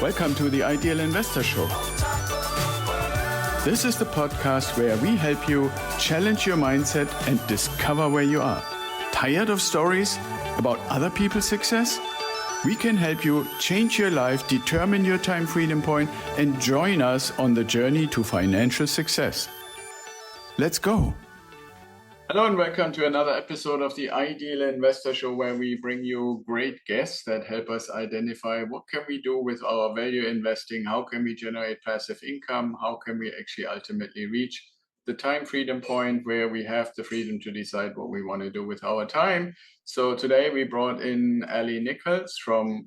Welcome to the Ideal Investor Show. This is the podcast where we help you challenge your mindset and discover where you are. Tired of stories about other people's success? We can help you change your life, determine your time freedom point, and join us on the journey to financial success. Let's go. Hello and welcome to another episode of the Ideal Investor Show, where we bring you great guests that help us identify what can we do with our value investing, how can we generate passive income, how can we actually ultimately reach the time freedom point where we have the freedom to decide what we want to do with our time. So today we brought in Ali Nichols from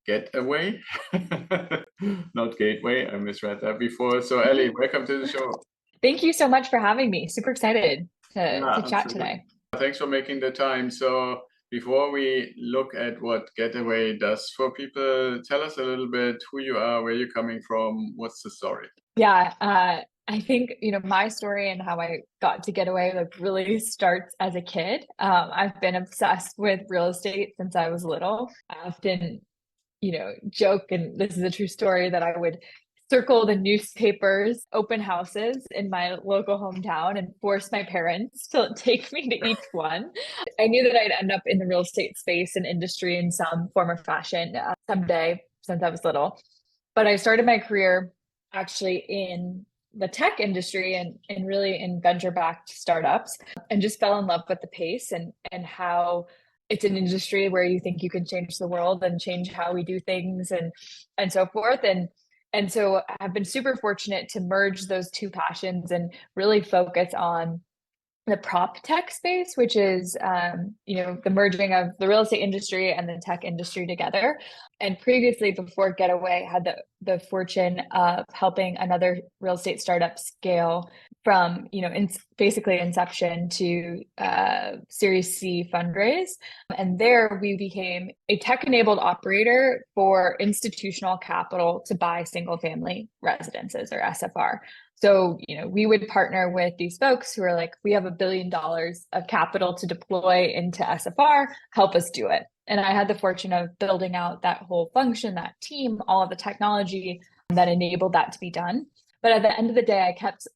Getaway, not Gateway, I misread that before. So Ali, welcome to the show. Thank you so much for having me. Super excited to chat today. Thanks for making the time. So before we look at what Getaway does for people, tell us a little bit who you are, where you're coming from, what's the story? Yeah, I think, my story and how I got to Getaway really starts as a kid. I've been obsessed with real estate since I was little. I often, joke, and this is a true story, that I would circle the newspapers, open houses in my local hometown and force my parents to take me to each one. I knew that I'd end up in the real estate space and industry in some form or fashion someday since I was little. But I started my career actually in the tech industry and really in venture-backed startups, and just fell in love with the pace and how it's an industry where you think you can change the world and change how we do things and so forth. And so I've been super fortunate to merge those two passions and really focus on the prop tech space, which is, the merging of the real estate industry and the tech industry together. And previously, before Getaway, had the fortune of helping another real estate startup scale from, basically inception to Series C fundraise. And there we became a tech-enabled operator for institutional capital to buy single-family residences, or SFR. So, we would partner with these folks who are like, we have $1 billion of capital to deploy into SFR, help us do it. And I had the fortune of building out that whole function, that team, all of the technology that enabled that to be done. But at the end of the day, I kept,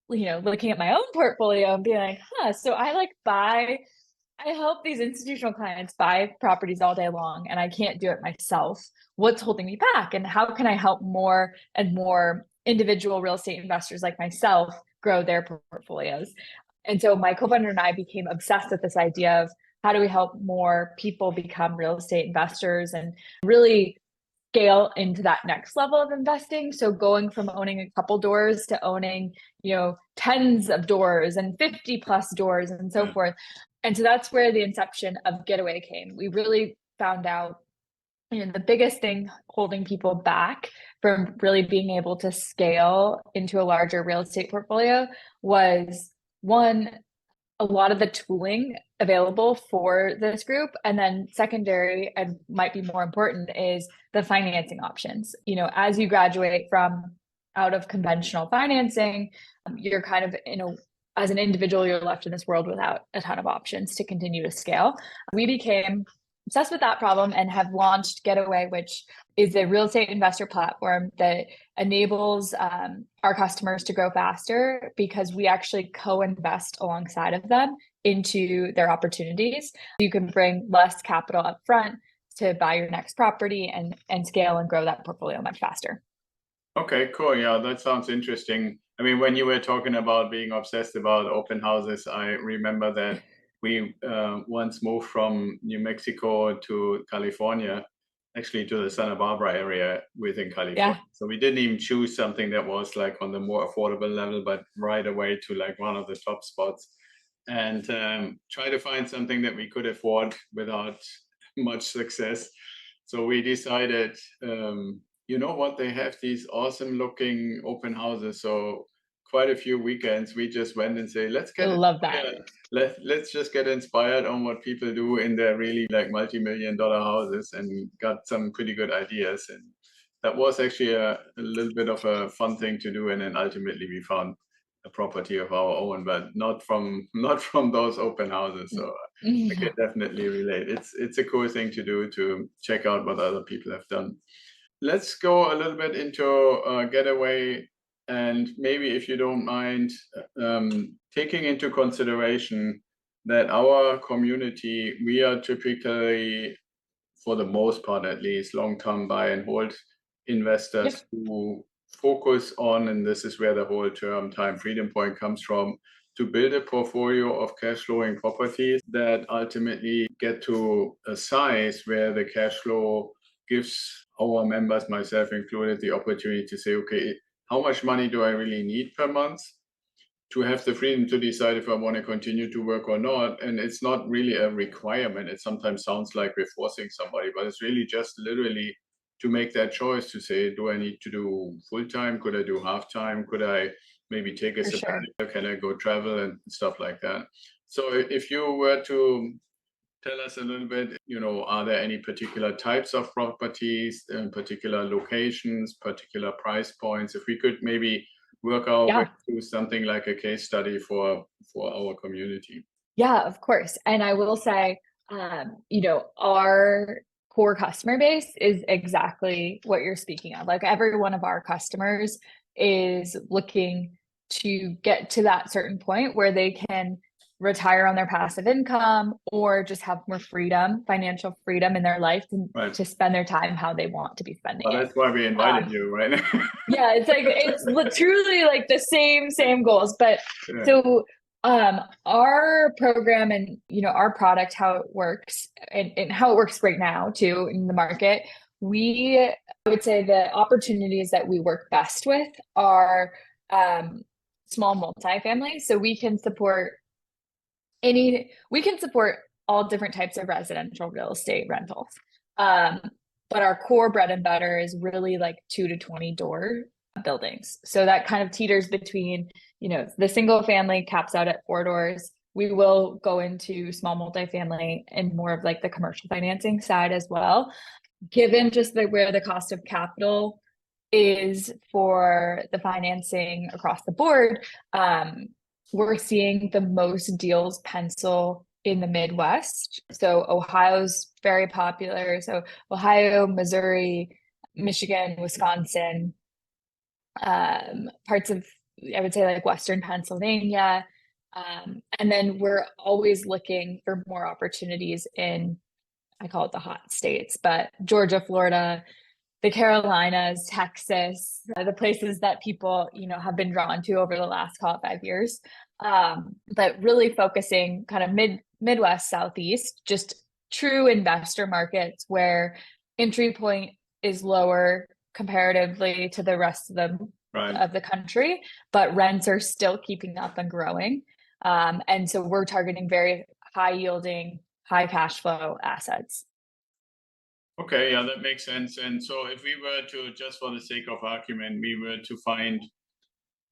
looking at my own portfolio and being like, so I help these institutional clients buy properties all day long, and I can't do it myself. What's holding me back? And how can I help more and more individual real estate investors like myself grow their portfolios? And so my co-founder and I became obsessed with this idea of how do we help more people become real estate investors and really scale into that next level of investing. So going from owning a couple doors to owning, tens of doors and 50 plus doors and so forth. And so that's where the inception of Getaway came. We really found out, the biggest thing holding people back from really being able to scale into a larger real estate portfolio was, one, a lot of the tooling available for this group. And then secondary, and might be more important, is the financing options. As you graduate from out of conventional financing, you're kind of as an individual, you're left in this world without a ton of options to continue to scale. We became obsessed with that problem and have launched Getaway, which is a real estate investor platform that enables our customers to grow faster, because we actually co-invest alongside of them into their opportunities. You can bring less capital up front to buy your next property and scale and grow that portfolio much faster. Okay, cool. Yeah, that sounds interesting. I mean, when you were talking about being obsessed about open houses, I remember that we once moved from New Mexico to California, actually to the Santa Barbara area within California. Yeah. So we didn't even choose something that was like on the more affordable level, but right away to like one of the top spots, and try to find something that we could afford without much success. So we decided, they have these awesome looking open houses. So quite a few weekends we just went and say, let's just get inspired on what people do in their really like multi-million-dollar houses, and got some pretty good ideas. And that was actually a little bit of a fun thing to do. And then ultimately we found a property of our own, but not from those open houses. So I can definitely relate. It's a cool thing to do, to check out what other people have done. let's go a little bit into Getaway, and maybe if you don't mind, taking into consideration that our community, we are typically, for the most part at least, long-term buy and hold Yep, investors who focus on, and this is where the whole term time freedom point comes from, to build a portfolio of cash flowing properties that ultimately get to a size where the cash flow gives our members, myself included, the opportunity to say, okay, how much money do I really need per month to have the freedom to decide if I want to continue to work or not. And it's not really a requirement. It sometimes sounds like we're forcing somebody, but it's really just literally to make that choice to say, do I need to do full time? Could I do half time? Could I maybe take a for sure. sabbatical? Can I go travel and stuff like that? So if you were to tell us a little bit, are there any particular types of properties, particular locations, particular price points? If we could maybe work our way Yeah. through something like a case study for our community. Yeah, of course. And I will say, our core customer base is exactly what you're speaking of. Like every one of our customers is looking to get to that certain point where they can retire on their passive income or just have more freedom, financial freedom in their life Right. to spend their time how they want to be spending Well, it. that's why we invited Um, you, right? yeah, it's truly like the same goals. But Yeah. so our program and our product, how it works and how it works right now too in the market, I would say the opportunities that we work best with are small multifamily. So we can support all different types of residential real estate rentals. Um, but our core bread and butter is really like 2 to 20 door buildings. So that kind of teeters between, the single family caps out at 4 doors. We will go into small multifamily and more of like the commercial financing side as well. Given just where the cost of capital is for the financing across the board, we're seeing the most deals pencil in the Midwest. So Ohio's very popular. So Ohio, Missouri, Michigan, Wisconsin, parts of, I would say, like Western Pennsylvania. And then we're always looking for more opportunities in, I call it the hot states, but Georgia, Florida, the Carolinas, Texas, the places that people, have been drawn to over the last, call it 5 years. But really focusing kind of Midwest, Southeast, just true investor markets where entry point is lower comparatively to the rest of Right. the country, but rents are still keeping up and growing. And so we're targeting very high yielding, high cash flow assets. Okay, yeah, that makes sense. And so if we were to, just for the sake of argument, we were to find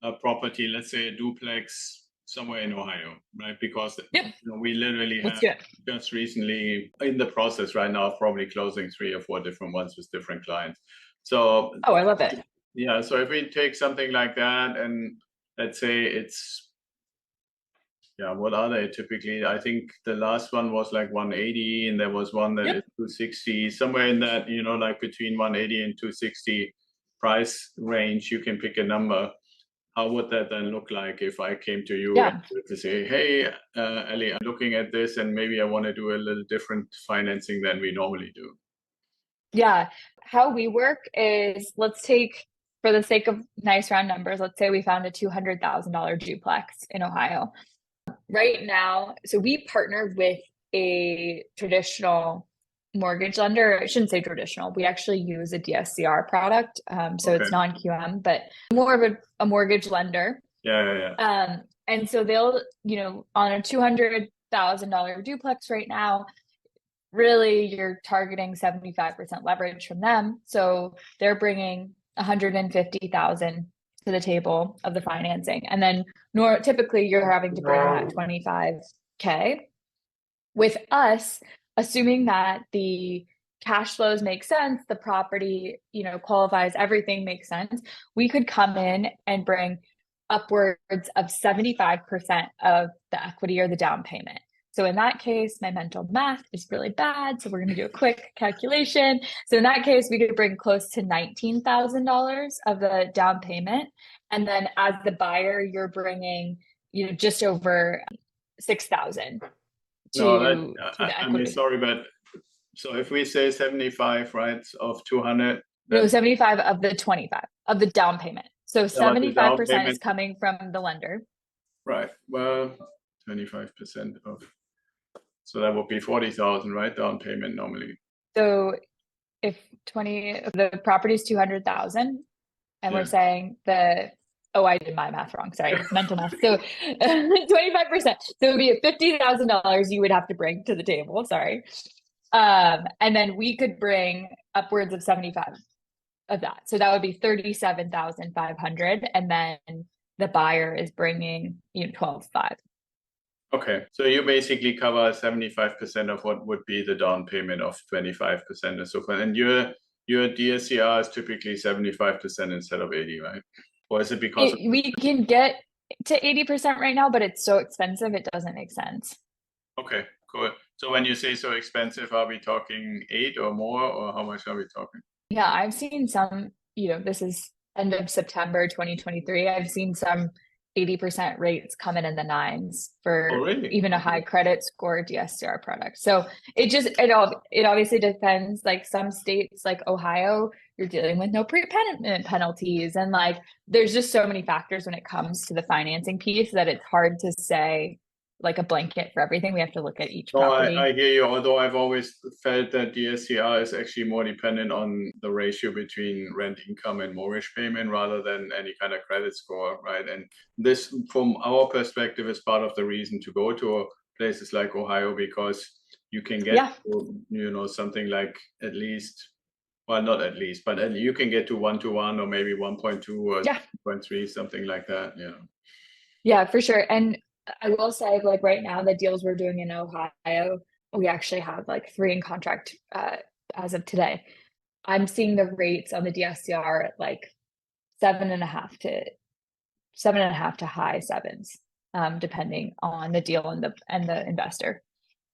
a property, let's say a duplex somewhere in Ohio, right? Because Yep, we literally let's have do it. just recently in the process right now of probably closing 3 or 4 different ones with different clients. So Oh, I love it. yeah, so if we take something like that and let's say it's, yeah, what are they typically? I think the last one was like 180 and there was one that Yep. is 260, somewhere in that, like between 180 and 260 price range, you can pick a number. How would that then look like if I came to you Yeah. and to say, hey, Ali, I'm looking at this and maybe I want to do a little different financing than we normally do? Yeah. How we work is, let's take, for the sake of nice round numbers, let's say we found a $200,000 duplex in Ohio. Right now, so we partner with a traditional mortgage lender. I shouldn't say traditional. We actually use a DSCR product. So Okay. it's non-QM, but more of a mortgage lender. Yeah. And so they'll, on a $200,000 duplex right now, really you're targeting 75% leverage from them. So they're bringing 150,000 to the table of the financing. And then typically you're having to bring in that 25K. With us, assuming that the cash flows make sense, the property, qualifies, everything makes sense, we could come in and bring upwards of 75% of the equity or the down payment. So in that case, my mental math is really bad. So we're going to do a quick calculation. So in that case, we could bring close to $19,000 of the down payment. And then as the buyer, you're bringing, just over 6,000 No, to the I mean, equity. sorry, but so if we say 75, right, of 200, No, that's 75 of the 25 of the down payment. So the down 75% is payment, coming from the lender. right? Well, 25% of, so that would be 40,000, right? Down payment normally. So if the property is 200,000 and we're Yeah. saying oh, I did my math wrong. Sorry, mental math. So 25%. So it would be $50,000 you would have to bring to the table. Sorry. And then we could bring upwards of 75 of that. So that would be 37,500. And then the buyer is bringing, 12,500. Okay. So you basically cover 75% of what would be the down payment of 25% and so forth. And your DSCR is typically 75% instead of 80, right? Or is it because of We can get to 80% right now, but it's so expensive, it doesn't make sense. Okay, cool. So when you say so expensive, are we talking 8 or more, or how much are we talking? Yeah, I've seen some, this is end of September 2023. I've seen some 80% rates come in the nines Oh, for really? even a high credit score DSCR product. So it obviously depends. Like some states like Ohio, you're dealing with no prepayment penalties. And like there's just so many factors when it comes to the financing piece that it's hard to say like a blanket for everything. We have to look at each No, property. I hear you. Although I've always felt that the SCR is actually more dependent on the ratio between rent income and mortgage payment rather than any kind of credit score, right? And this, from our perspective, is part of the reason to go to places like Ohio because you can get, Yeah. something like at least, well, not at least, but you can get to 1-to-1 or maybe 1.2 or Yeah. 1.3, something like that. Yeah. Yeah, for sure. And I will say, like right now, the deals we're doing in Ohio, we actually have like 3 in contract as of today. I'm seeing the rates on the DSCR at like 7.5 to high sevens, depending on the deal and the investor.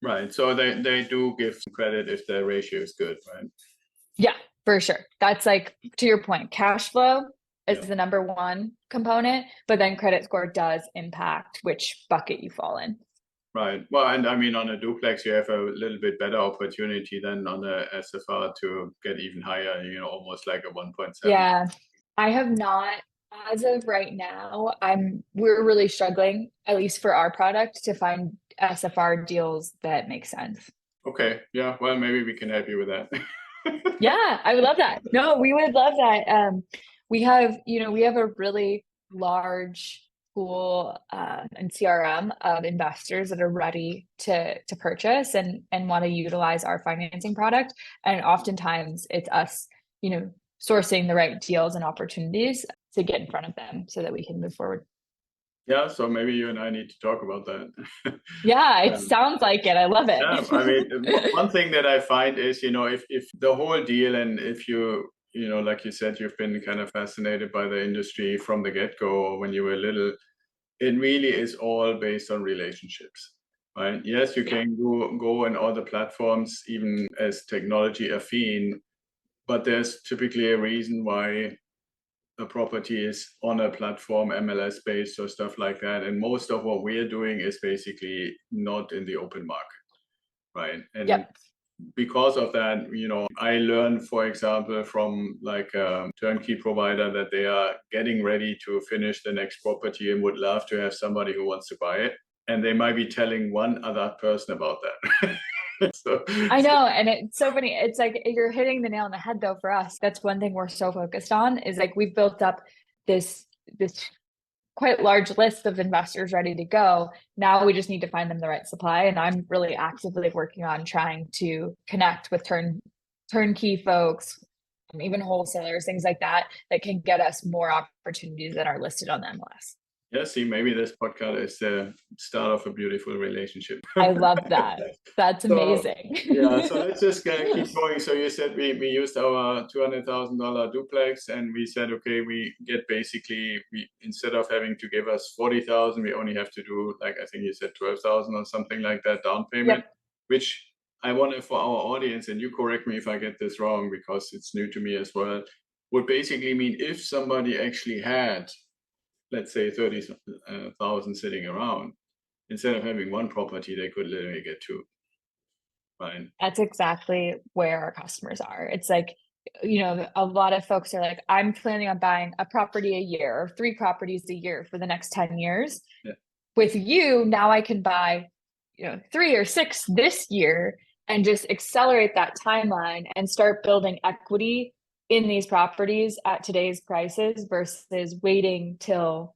Right. So they do give credit if the ratio is good, right? Yeah, for sure. That's like to your point, cash flow is Yeah. the number one component, but then credit score does impact which bucket you fall in. Right. Well, and I mean, on a duplex, you have a little bit better opportunity than on a SFR to get even higher, almost like a 1.7. Yeah, I have not, as of right now, we're really struggling, at least for our product, to find SFR deals that make sense. Okay. Yeah. Well, maybe we can help you with that. Yeah, I would love that. No, we would love that. We have a really large pool and CRM of investors that are ready to purchase and want to utilize our financing product. And oftentimes it's us, sourcing the right deals and opportunities to get in front of them so that we can move forward. Yeah. So maybe you and I need to talk about that. Yeah, it Um, sounds like it. I love yeah. I mean, it. one thing that I find is, if the whole deal and if like you said, you've been kind of fascinated by the industry from the get-go when you were little, it really is all based on relationships, right? Yes, you can go on all the platforms, even as technology affine, but there's typically a reason why a property is on a platform, MLS based or stuff like that. And most of what we're doing is basically not in the open market, right? And Yep. because of that, I learned, for example, from like a turnkey provider that they are getting ready to finish the next property and would love to have somebody who wants to buy it. And they might be telling one other person about that. So, I know. And it's so funny. It's like you're hitting the nail on the head though for us. That's one thing we're so focused on is like we've built up this quite large list of investors ready to go. Now we just need to find them the right supply. And I'm really actively working on trying to connect with turnkey folks, even wholesalers, things like that, that can get us more opportunities that are listed on the MLS. Yeah, see, maybe this podcast is the start of a beautiful relationship. I love that. That's So amazing. yeah, so let's just keep going. So you said we used our $200,000 duplex, and we said, okay, we get basically, we instead of having to give us 40,000, we only have to do, like, I think you said 12,000 or something like that down payment, Yep. which I want for our audience, and you correct me if I get this wrong because it's new to me as well, would basically mean if somebody actually had, let's say, 30,000 sitting around, instead of having one property, they could literally get two, right? That's exactly where our customers are. It's like, a lot of folks are like, I'm planning on buying a property a year or 3 properties a year for the next 10 years. Yeah. With you, now I can buy, 3 or 6 this year and just accelerate that timeline and start building equity in these properties at today's prices versus waiting till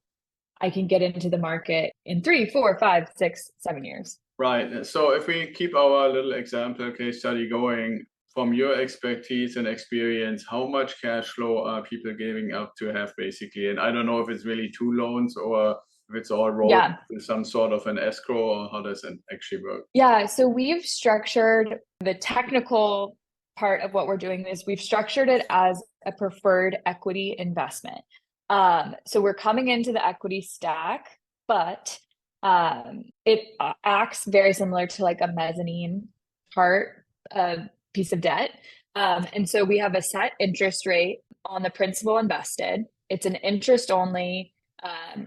I can get into the market in 3, 4, 5, 6, 7 years. Right. So if we keep our little example case study going, from your expertise and experience, how much cash flow are people giving up to have basically? And I don't know if it's really 2 loans or if it's all rolled Yeah. into some sort of an escrow, or how does it actually work? Yeah. So we've structured the technical part of what we're doing is we've structured it as a preferred equity investment. So we're coming into the equity stack, but it acts very similar to like a mezzanine part piece of debt. And so we have a set interest rate on the principal invested. It's an interest only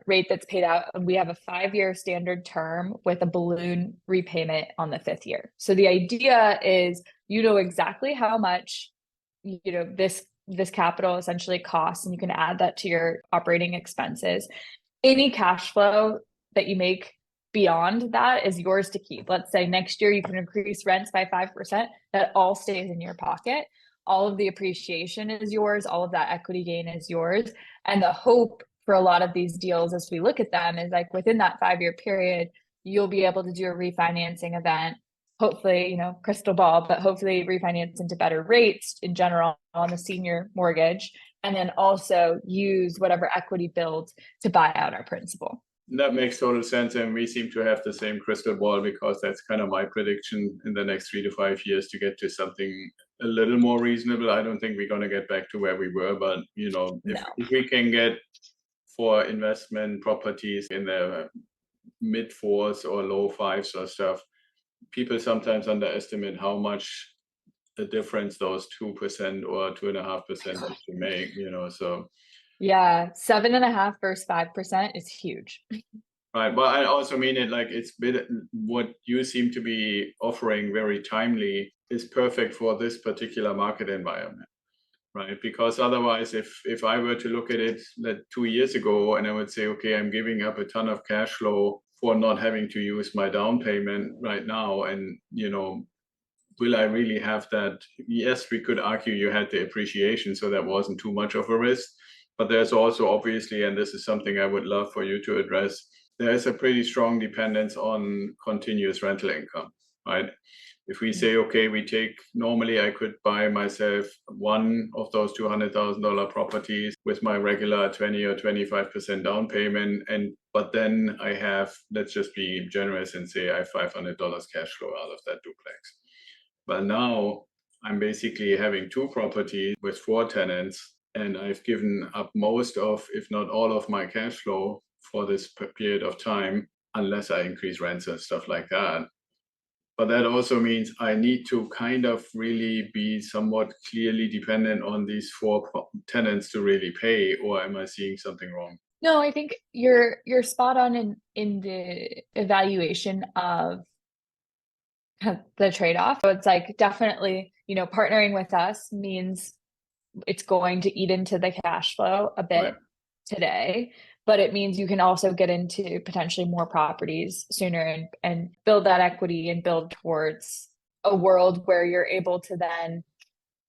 rate that's paid out. And we have a 5-year standard term with a balloon repayment on the 5th year. So the idea is you know exactly how much this capital essentially costs, and you can add that to your operating expenses. Any cash flow that you make beyond that is yours to keep. Let's say next year you can increase rents by 5%. That all stays in your pocket. All of the appreciation is yours. All of that equity gain is yours. And the hope for a lot of these deals as we look at them is like within that 5-year period, you'll be able to do a refinancing event. Hopefully, crystal ball, but hopefully refinance into better rates in general on the senior mortgage. And then also use whatever equity build to buy out our principal. That makes total sense. And we seem to have the same crystal ball because that's kind of my prediction in the next 3 to 5 years to get to something a little more reasonable. I don't think we're going to get back to where we were, but if we can get for investment properties in the mid fours or low fives or stuff, people sometimes underestimate how much the difference those 2% or 2.5% can make, so. Yeah, 7.5 versus 5% is huge. Right. Well, I also mean it like what you seem to be offering very timely is perfect for this particular market environment, right? Because otherwise, if I were to look at it 2 years ago and I would say, okay, I'm giving up a ton of cash flow for not having to use my down payment right now, and will I really have that? Yes, we could argue you had the appreciation, so that wasn't too much of a risk. But there's also obviously, and this is something I would love for you to address, there is a pretty strong dependence on continuous rental income, right? If we say, okay, normally I could buy myself one of those $200,000 properties with my regular 20 or 25% down payment. But then I have, let's just be generous and say I have $500 cash flow out of that duplex. But now I'm basically having 2 properties with 4 tenants, and I've given up most of, if not all of my cash flow for this period of time, unless I increase rents and stuff like that. But that also means I need to kind of really be somewhat clearly dependent on these 4 tenants to really pay, or am I seeing something wrong? No, I think you're spot on in the evaluation of the trade-off. So it's like definitely, partnering with us means it's going to eat into the cash flow a bit Right. today, but it means you can also get into potentially more properties sooner and build that equity and build towards a world where you're able to then,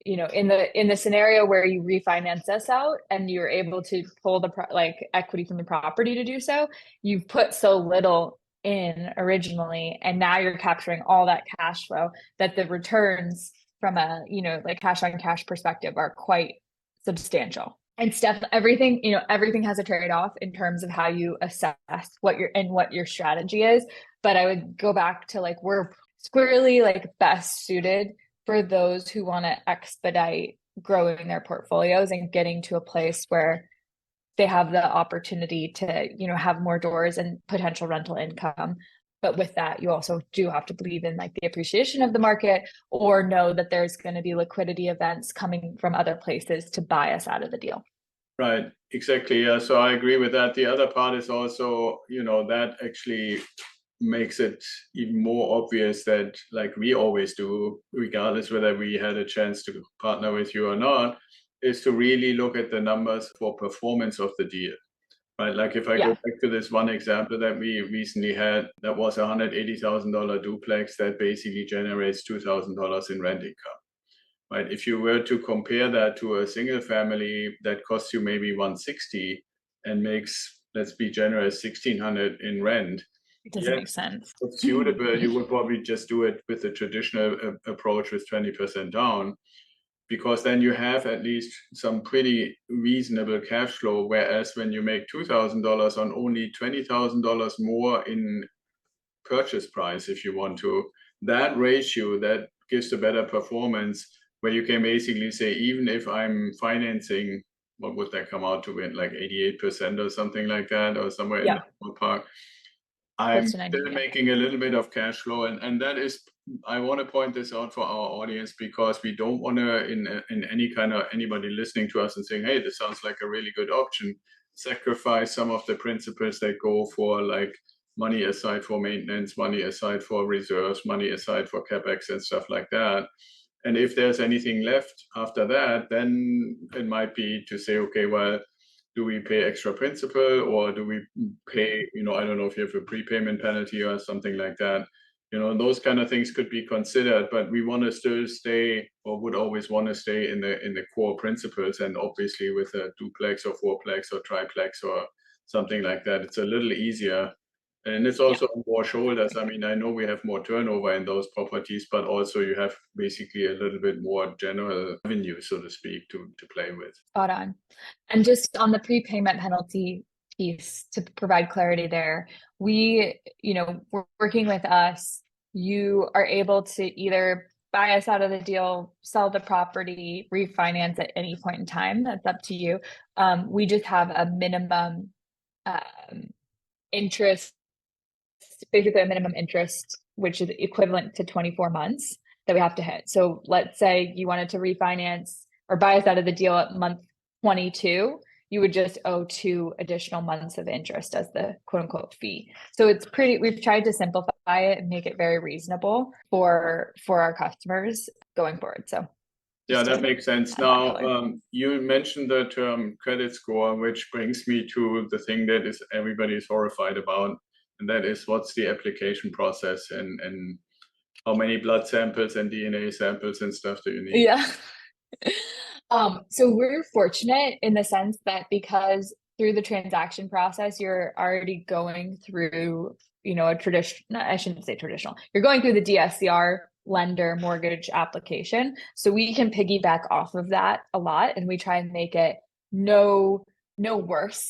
in the scenario where you refinance us out and you're able to pull the equity from the property to do so, you've put so little in originally, and now you're capturing all that cash flow that the returns from a cash on cash perspective are quite substantial. And Steph, everything, everything has a trade-off in terms of how you assess what your strategy is. But I would go back to like, we're squarely like best suited for those who want to expedite growing their portfolios and getting to a place where they have the opportunity to, have more doors and potential rental income. But with that, you also do have to believe in like the appreciation of the market, or know that there's going to be liquidity events coming from other places to buy us out of the deal. Right, exactly. Yeah, so I agree with that. The other part is also, that actually makes it even more obvious that, like we always do, regardless whether we had a chance to partner with you or not, is to really look at the numbers for performance of the deal. Right, like if I go Yeah, back to this one example that we recently had, that was a $180,000 duplex that basically generates $2,000 in rent income. Right, if you were to compare that to a single family that costs you maybe 160 and makes, let's be generous, 1,600 in rent, it doesn't yes, make sense. it's suitable. You would probably just do it with the traditional approach with 20% down, because then you have at least some pretty reasonable cash flow. Whereas when you make $2,000 on only $20,000 more in purchase price, if you want to, that ratio that gives a better performance, where you can basically say, even if I'm financing, what would that come out to be, like 88% or something like that, or somewhere in Yeah, the ballpark, close I'm to 90. still Yeah. making a little bit of cash flow, and that is, I want to point this out for our audience, because we don't want to, in any kind of anybody listening to us and saying, hey, this sounds like a really good option, sacrifice some of the principles that go for, like, money aside for maintenance, money aside for reserves, money aside for capex and stuff like that. And if there's anything left after that, then it might be to say, okay, well, do we pay extra principal, or do we pay, I don't know if you have a prepayment penalty or something like that. Those kind of things could be considered, but we want to still stay, or would always want to stay in the core principles. And obviously with a duplex or fourplex or triplex or something like that, it's a little easier. And it's Yeah, also on more shoulders. I mean, I know we have more turnover in those properties, but also you have basically a little bit more general revenue, so to speak, to play with. spot on. And just on the prepayment penalty piece, to provide clarity there, working with us, you are able to either buy us out of the deal, sell the property, refinance at any point in time. That's up to you. We just have a minimum um, interest, basically a minimum interest, which is equivalent to 24 months that we have to hit. So let's say you wanted to refinance or buy us out of the deal at month 22, you would just owe 2 additional months of interest as the quote unquote fee. So we've tried to simplify it and make it very reasonable for our customers going forward. So Yeah, just that to makes sense. add that Now, color. you mentioned the term credit score, which brings me to the thing that is everybody is horrified about, and that is, what's the application process, and how many blood samples and DNA samples and stuff do you need? Yeah. So we're fortunate in the sense that because through the transaction process, you're already going through, a traditional, I shouldn't say traditional, you're going through the DSCR lender mortgage application. So we can piggyback off of that a lot, and we try and make it no worse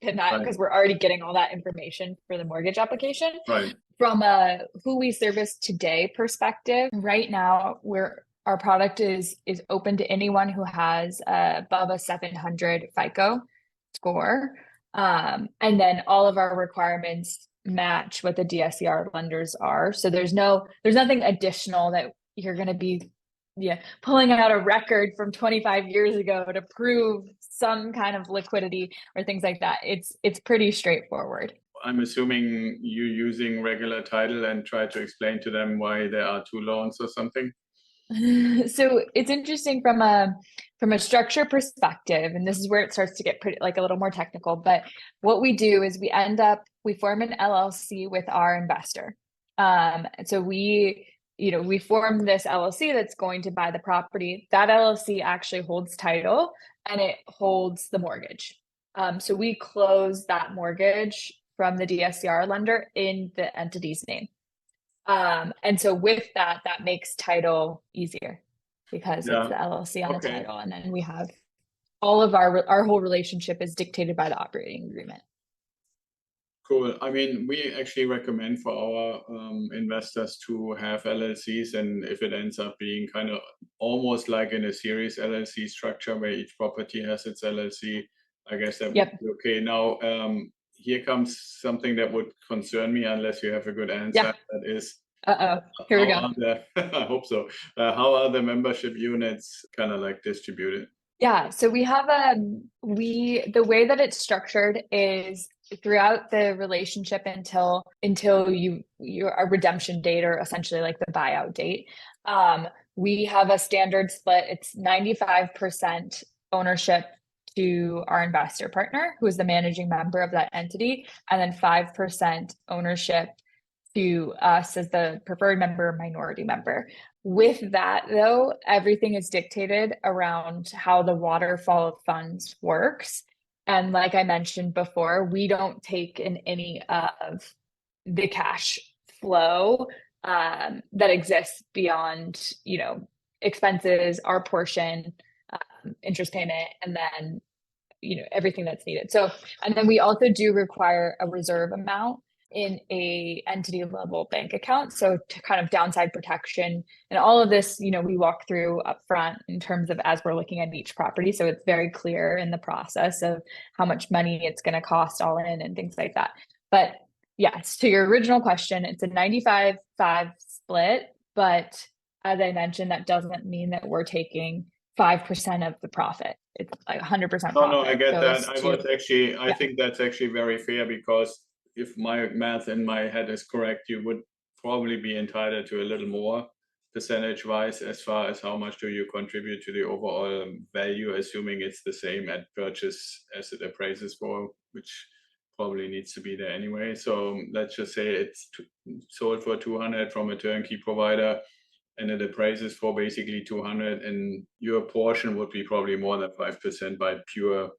than that, Right, because we're already getting all that information for the mortgage application. right, From a who we service today perspective, right now our product is open to anyone who has above a 700 FICO score. And then all of our requirements match what the DSCR lenders are. So there's nothing additional that you're going to be, yeah, pulling out a record from 25 years ago to prove some kind of liquidity or things like that. It's pretty straightforward. I'm assuming you're using regular title and try to explain to them why there are two loans or something. So it's interesting from a structure perspective, and this is where it starts to get pretty like a little more technical. But what we do is we form an LLC with our investor. And so we form this LLC that's going to buy the property. That LLC actually holds title and it holds the mortgage. So we close that mortgage from the DSCR lender in the entity's name. And so with that, that makes title easier because it's Yeah. the LLC on the Okay. title, and then we have all of our whole relationship is dictated by the operating agreement. Cool. I mean, we actually recommend for our investors to have LLCs, and if it ends up being kind of almost like in a series LLC structure where each property has its LLC, I guess that would Yep. be okay. Now, here comes something that would concern me unless you have a good answer. Yeah. That is, Uh-oh. Here we how go. are the, I hope so. How are the membership units kind of like distributed? Yeah, so we have the way that it's structured is throughout the relationship until your redemption date or essentially like the buyout date. We have a standard split. It's 95% ownership to our investor partner, who is the managing member of that entity, and then 5% ownership to us as the preferred member, minority member. With that, though, everything is dictated around how the waterfall of funds works. And like I mentioned before, we don't take in any of the cash flow that exists beyond, expenses, our portion, interest payment, and then, everything that's needed. So, and then we also do require a reserve amount in a entity level bank account, so to kind of downside protection and all of this, we walk through up front in terms of as we're looking at each property, so it's very clear in the process of how much money it's going to cost all in and things like that. But yes, to your original question, it's a 95-5 split, but as I mentioned, that doesn't mean that we're taking 5% of the profit. It's like 100% profit. No, I get that. I yeah. think that's actually very fair, because if my math in my head is correct, you would probably be entitled to a little more percentage-wise as far as how much do you contribute to the overall value, assuming it's the same at purchase as it appraises for, which probably needs to be there anyway. So let's just say it's sold for 200 from a turnkey provider, and it appraises for basically 200, and your portion would be probably more than 5% by pure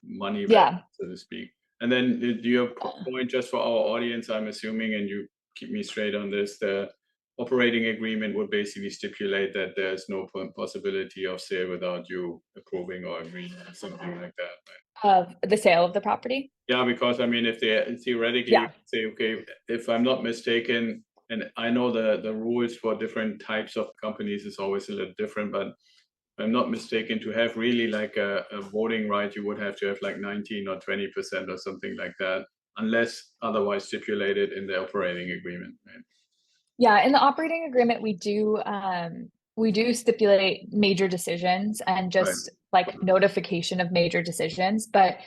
money value, Yeah. so to speak. And then do your point, just for our audience, I'm assuming, and you keep me straight on this, the operating agreement would basically stipulate that there's no possibility of sale without you approving or agreeing, something like that, right? Of the sale of the property. Yeah, because I mean, if they theoretically Yeah. say, okay, if I'm not mistaken, and I know the rules for different types of companies is always a little different, but if I'm not mistaken, to have really like a voting right, you would have to have like 19 or 20% or something like that, unless otherwise stipulated in the operating agreement, right? Yeah, in the operating agreement, we do stipulate major decisions and Right. just like notification of major decisions, but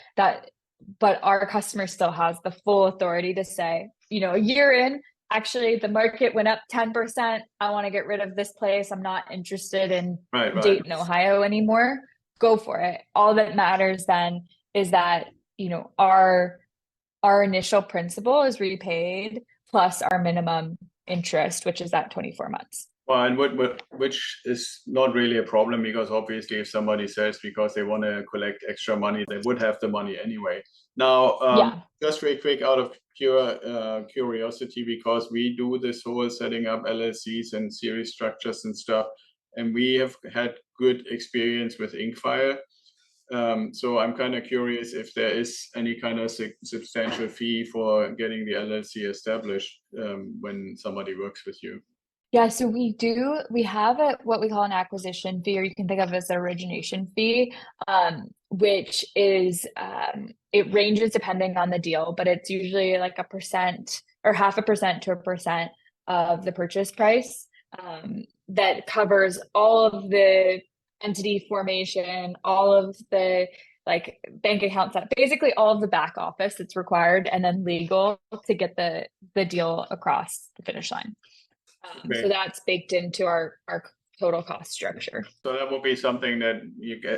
our customer still has the full authority to say, a year in, actually the market went up 10%. I want to get rid of this place. I'm not interested in Right, right. Dayton, Ohio anymore. Go for it. All that matters then is that, our initial principal is repaid plus our minimum interest, which is at 24 months. Well, and which is not really a problem, because obviously if somebody sells because they want to collect extra money, they would have the money anyway. Now, Yeah. just very quick out of pure curiosity, because we do this whole setting up LLCs and series structures and stuff, and we have had good experience with Inkfile. So I'm kind of curious if there is any kind of substantial fee for getting the LLC established when somebody works with you. Yeah, so we have what we call an acquisition fee, or you can think of it as an origination fee, which is, it ranges depending on the deal, but it's usually like 1% or 0.5% to 1% of the purchase price, that covers all of the entity formation, all of the like bank accounts, that basically all of the back office that's required, and then legal to get the deal across the finish line. Okay. So that's baked into our total cost structure. So that would be something that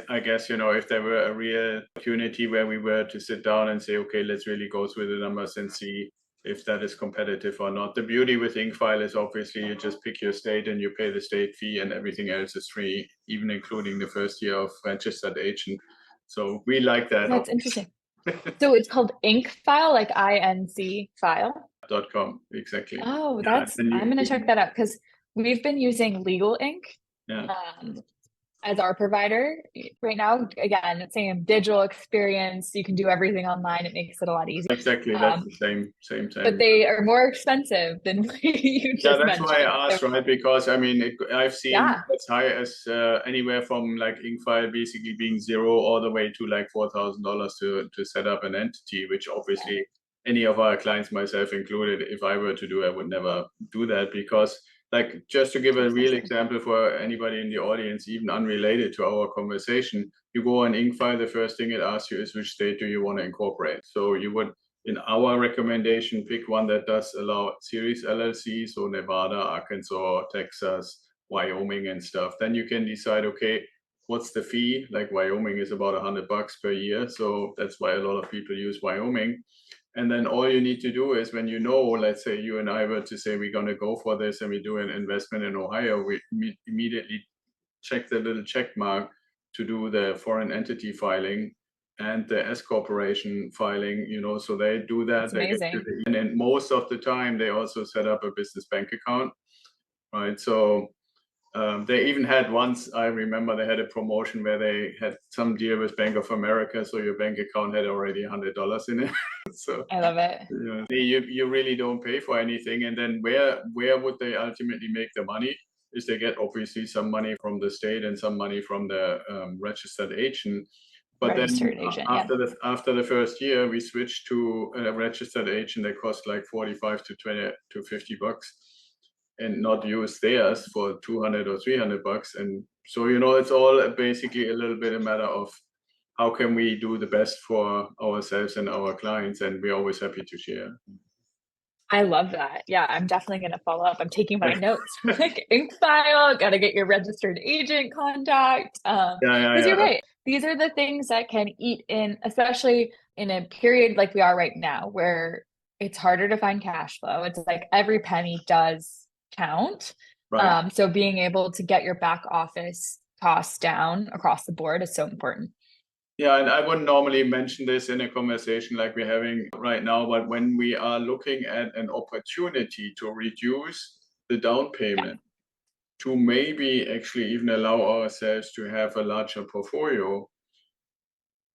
I guess, if there were a real opportunity where we were to sit down and say, okay, let's really go through the numbers and see if that is competitive or not. The beauty with Inkfile is obviously you just pick your state and you pay the state fee, and everything else is free, even including the first year of registered agent. So we like that. That's interesting. So it's called Inkfile, like INC file. .com, exactly. Oh, Yeah, I'm going to check that out because we've been using Legal Ink. Yeah. as our provider right now. Again, it's saying digital experience. You can do everything online. It makes it a lot easier. Exactly, that's the same. But they are more expensive than what you Yeah, just that's why mentioned. I So asked, right? Because I mean, I've seen yeah, as high as anywhere from like Inkfile basically being zero all the way to like $4,000 to set up an entity, which obviously any of our clients, myself included, if I were to do, I would never do that because, like, just to give too a real expensive. example for anybody in the audience, even unrelated to our conversation, you go on Inkfile, the first thing it asks you is which state do you want to incorporate. So you would, in our recommendation, pick one that does allow series LLC, so Nevada, Arkansas, Texas, Wyoming, and stuff. Then you can decide, okay, what's the fee? Like Wyoming is about $100 per year, so that's why a lot of people use Wyoming. And then all you need to do is when you know, let's say you and I were to say we're going to go for this and we do an investment in Ohio, we immediately check the little check mark to do the foreign entity filing and the S corporation filing, so they do that. It's They get to amazing. and then most of the time they also set up a business bank account, right? So they even had once, I remember they had a promotion where they had some deal with Bank of America, so your bank account had already $100 in it. So I love it. you really don't pay for anything. And then where would they ultimately make the money? Is they get obviously some money from the state and some money from the registered agent. But then Registered agent. Yeah. after the first year, we switched to a registered agent that cost like 45 to 20 to $50 and not use theirs for 200 or $300. And so, it's all basically a little bit a matter of how can we do the best for ourselves and our clients, and we're always happy to share. I love that. Yeah, I'm definitely going to follow up. I'm taking my notes. Like ink file, got to get your registered agent contact. Because you're Yeah. right. These are the things that can eat in, especially in a period like we are right now, where it's harder to find cash flow. It's like every penny does count. Right. So being able to get your back office costs down across the board is so important. Yeah, and I wouldn't normally mention this in a conversation like we're having right now, but when we are looking at an opportunity to reduce the down Yeah. payment, to maybe actually even allow ourselves to have a larger portfolio,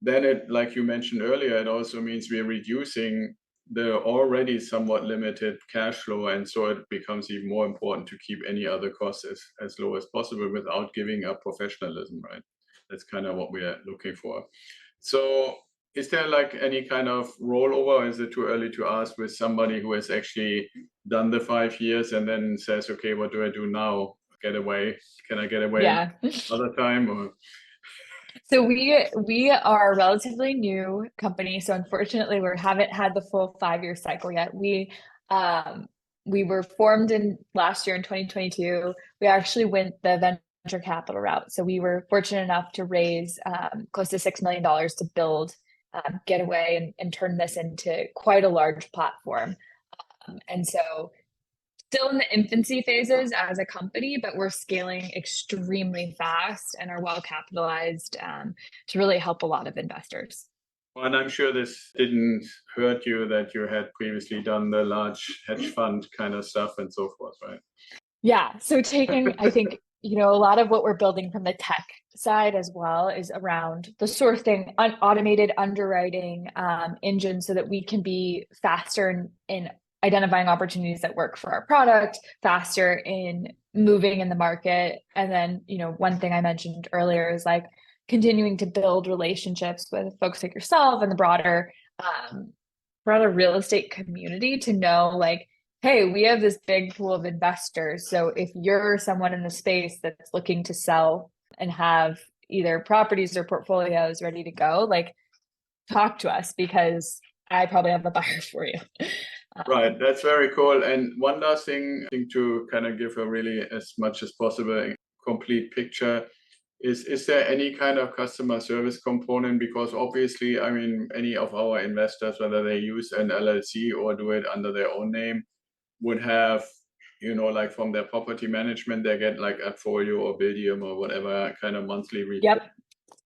then it, like you mentioned earlier, it also means we're reducing the already somewhat limited cash flow. And so it becomes even more important to keep any other costs as low as possible without giving up professionalism, right? That's kind of what we are looking for. So is there like any kind of rollover, or is it too early to ask with somebody who has actually done the 5 years and then says, okay, what do I do now? Get away? Can I get away Yeah. another time? Or So we are a relatively new company. So unfortunately, we haven't had the full 5 year cycle yet. We were formed in last year in 2022. We actually went the venture capital route. So we were fortunate enough to raise close to $6 million to build Getaway and turn this into quite a large platform. And so still in the infancy phases as a company, but we're scaling extremely fast and are well capitalized to really help a lot of investors. and I'm sure this didn't hurt you that you had previously done the large hedge fund kind of stuff and so forth, right? Yeah. So I think, a lot of what we're building from the tech side as well is around the sourcing, automated underwriting engine so that we can be faster in identifying opportunities that work for our product, faster in moving in the market. And then, one thing I mentioned earlier is like continuing to build relationships with folks like yourself and the broader real estate community to know like, hey, we have this big pool of investors. So if you're someone in the space that's looking to sell and have either properties or portfolios ready to go, like talk to us because I probably have a buyer for you. Right, that's very cool. And one last thing, I think to kind of give a really as much as possible complete picture is there any kind of customer service component? Because obviously, I mean, any of our investors, whether they use an LLC or do it under their own name, would have, like from their property management, they get like Adfolio or Bildium or whatever kind of monthly report.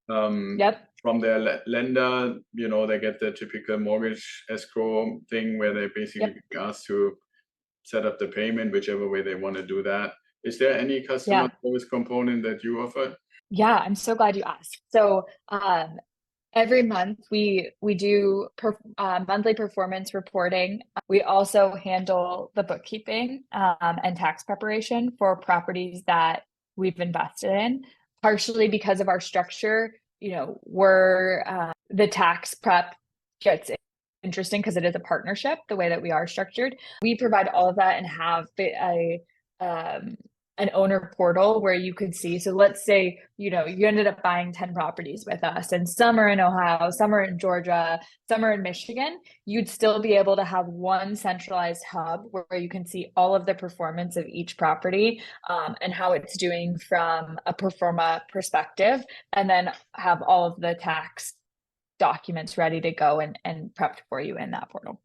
Yep. Yep. From their lender, they get the typical mortgage escrow thing where they basically ask to set up the payment, whichever way they want to do that. Is there any customer Yeah. service component that you offer? Yeah, I'm so glad you asked. So, every month we do monthly performance reporting. We also handle the bookkeeping and tax preparation for properties that we've invested in, partially because of our structure. We're the tax prep gets interesting because it is a partnership, the way that we are structured. We provide all of that and have um, an owner portal where you could see. So let's say, you ended up buying 10 properties with us, and some are in Ohio, some are in Georgia, some are in Michigan. You'd still be able to have one centralized hub where you can see all of the performance of each property, and how it's doing from a pro forma perspective, and then have all of the tax documents ready to go and prepped for you in that portal.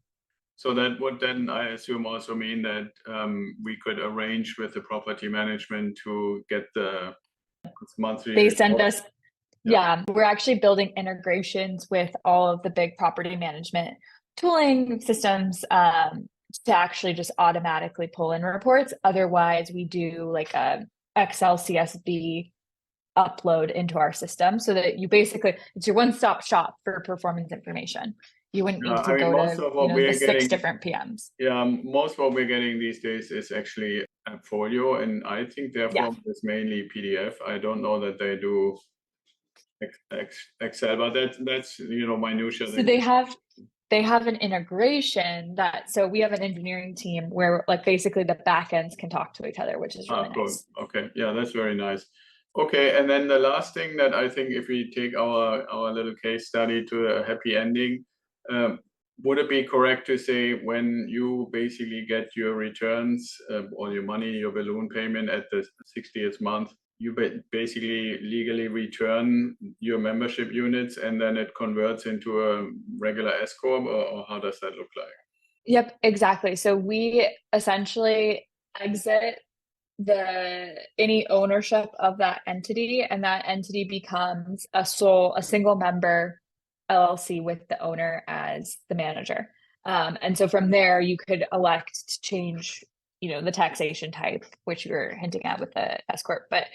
So that would then, I assume, also mean that we could arrange with the property management to get the monthly They send report. us, Yeah. yeah, we're actually building integrations with all of the big property management tooling systems, to actually just automatically pull in reports. Otherwise, we do like a Excel CSV upload into our system so that it's your one-stop shop for performance information. You wouldn't Yeah, need to I mean, go most to, of what the we're six getting, different PMs. yeah, most of what we're getting these days is actually a folio, and I think their Yeah. form is mainly PDF. I don't know that they do Excel, but that's minutia. So they have an integration so we have an engineering team where like basically the back ends can talk to each other, which is really Cool. nice. Okay, yeah, that's very nice. Okay, and then the last thing that I think, if we take our little case study to a happy ending, um, would it be correct to say when you basically get your returns, or your money, your balloon payment at the 60th month, you basically legally return your membership units, and then it converts into a regular S corp, or how does that look like? Yep, exactly. So we essentially exit any ownership of that entity, and that entity becomes a single member LLC with the owner as the manager. And so from there, you could elect to change, the taxation type, which you were hinting at with the S corp. But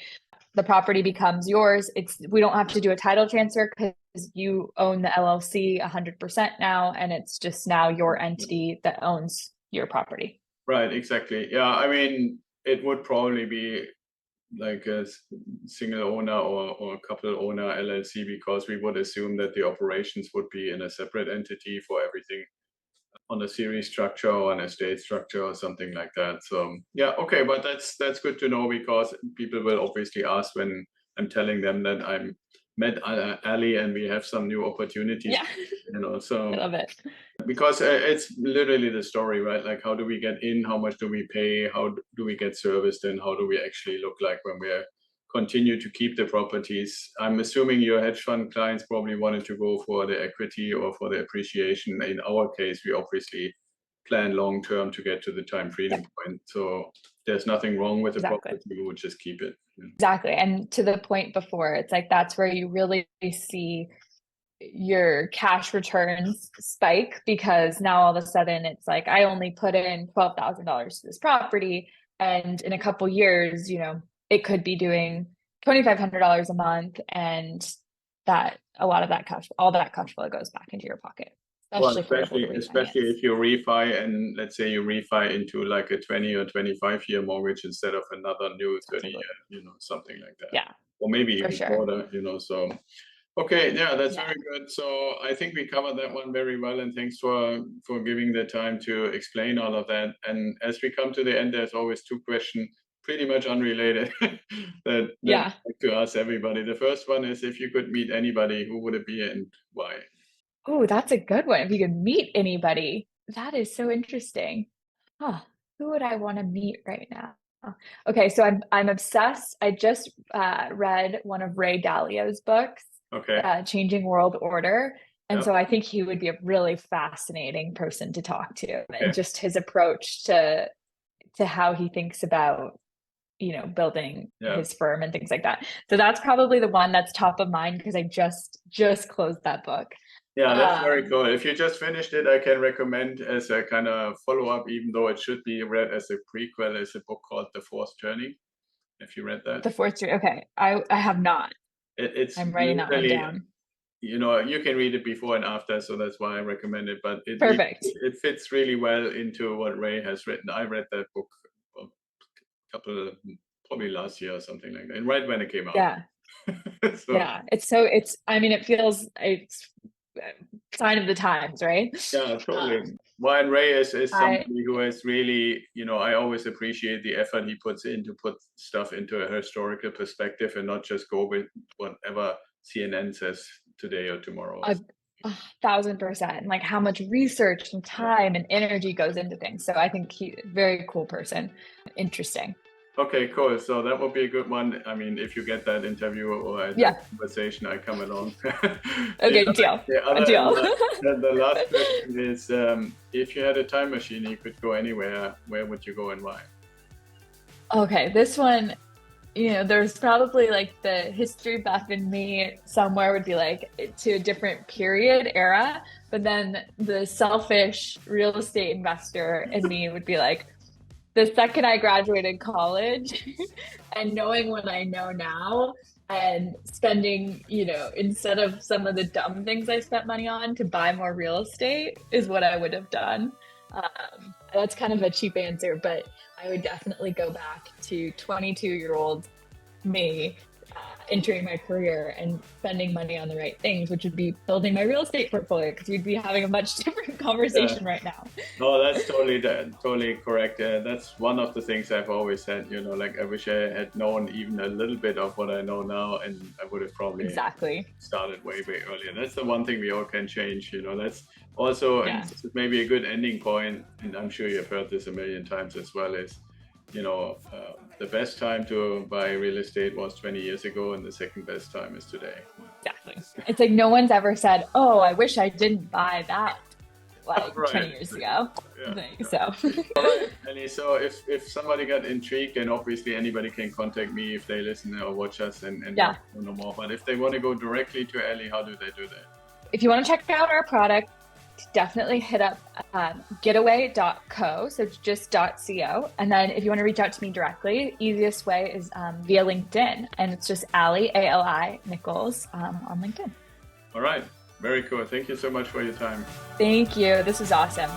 the property becomes yours. We don't have to do a title transfer because you own the LLC 100% now, and it's just now your entity that owns your property. Right, exactly. Yeah, I mean, it would probably be like a single owner or a couple owner LLC, because we would assume that the operations would be in a separate entity for everything on a series structure or an estate structure or something like that. So yeah, okay, but that's good to know, because people will obviously ask when I'm telling them that I'm met Ali and we have some new opportunities, Yeah, I So love it. because it's literally the story, right? Like, how do we get in? How much do we pay? How do we get serviced? And how do we actually look like when we continue to keep the properties? I'm assuming your hedge fund clients probably wanted to go for the equity or for the appreciation. In our case, we obviously plan long term to get to the time freedom Yep, point. So there's nothing wrong with the exactly. property. We would just keep it. Exactly. And to the point before, it's like that's where you really see your cash returns spike, because now all of a sudden it's like I only put in $12,000 to this property, and in a couple years, it could be doing $2,500 a month, and that all that cash flow goes back into your pocket, Well, especially if we're able to especially refinance. if you refi, and let's say you refi into like a 20 or 25-year mortgage instead of another new 30 Totally. year, something like that. Yeah, Or maybe for even sure. shorter, so okay, yeah, that's Yeah. very good. So I think we covered that one very well, and thanks for giving the time to explain all of that. And as we come to the end, there's always two questions, pretty much unrelated, that I Yeah. like to ask everybody. The first one is, if you could meet anybody, who would it be and why? Oh, that's a good one. If you could meet anybody, that is so interesting. Huh, who would I want to meet right now? Okay, so I'm obsessed. I just read one of Ray Dalio's books, Okay. Changing World Order. And Yeah. so I think he would be a really fascinating person to talk to, and Okay. just his approach to how he thinks about, building Yeah. his firm and things like that. So that's probably the one that's top of mind because I just closed that book. Yeah, that's very Um, cool. If you just finished it, I can recommend as a kind of follow-up, even though it should be read as a prequel, is a book called The Fourth Journey. If you read that. the fourth, okay, I have not. It's I'm writing that one really, down. you can read it before and after, so that's why I recommend it. But Perfect. it fits really well into what Ray has written. I read that book a couple, probably last year or something like that, and right when it came out. Yeah. So Yeah. I mean, it feels it's a sign of the times, right? yeah, totally. Um, Well, and Ray is I somebody who has really, I always appreciate the effort he puts in to put stuff into a historical perspective and not just go with whatever CNN says today or tomorrow. a, 1,000%, like how much research and Yeah. time and energy goes into things. So I think he very cool person. Interesting. Okay, cool. So that would be a good one. I mean, if you get that interview or that Yeah. conversation, I come along. Okay, deal. The A other, deal. the last question is, if you had a time machine, you could go anywhere. Where would you go and why? Okay, this one, there's probably like the history buff in me somewhere would be like to a different period era, but then the selfish real estate investor in me would be like the second I graduated college and knowing what I know now and spending, instead of some of the dumb things I spent money on to buy more real estate is what I would have done. That's kind of a cheap answer, but I would definitely go back to 22-year-old me entering my career and spending money on the right things, which would be building my real estate portfolio because we'd be having a much different Yeah. conversation right now. No, that's totally correct. That's one of the things I've always said, like I wish I had known even a little bit of what I know now, and I would have probably Exactly. started way, way earlier. That's the one thing we all can change, that's also, and Yeah. this is maybe a good ending point, and I'm sure you've heard this a million times as well, is, the best time to buy real estate was 20 years ago, and the second best time is today. Exactly. It's like no one's ever said, "Oh, I wish I didn't buy that," like Right. 20 years ago. Yeah. So, All right, Ellie. So if somebody got intrigued, and obviously anybody can contact me if they listen or watch us and yeah. want to know more. But if they want to go directly to Ellie, how do they do that? If you want to check out our product, definitely hit up getaway.co. So it's just .co. And then if you want to reach out to me directly, easiest way is via LinkedIn. And it's just Ali, A-L-I, Nichols on LinkedIn. All right. Very cool. Thank you so much for your time. Thank you. This was awesome.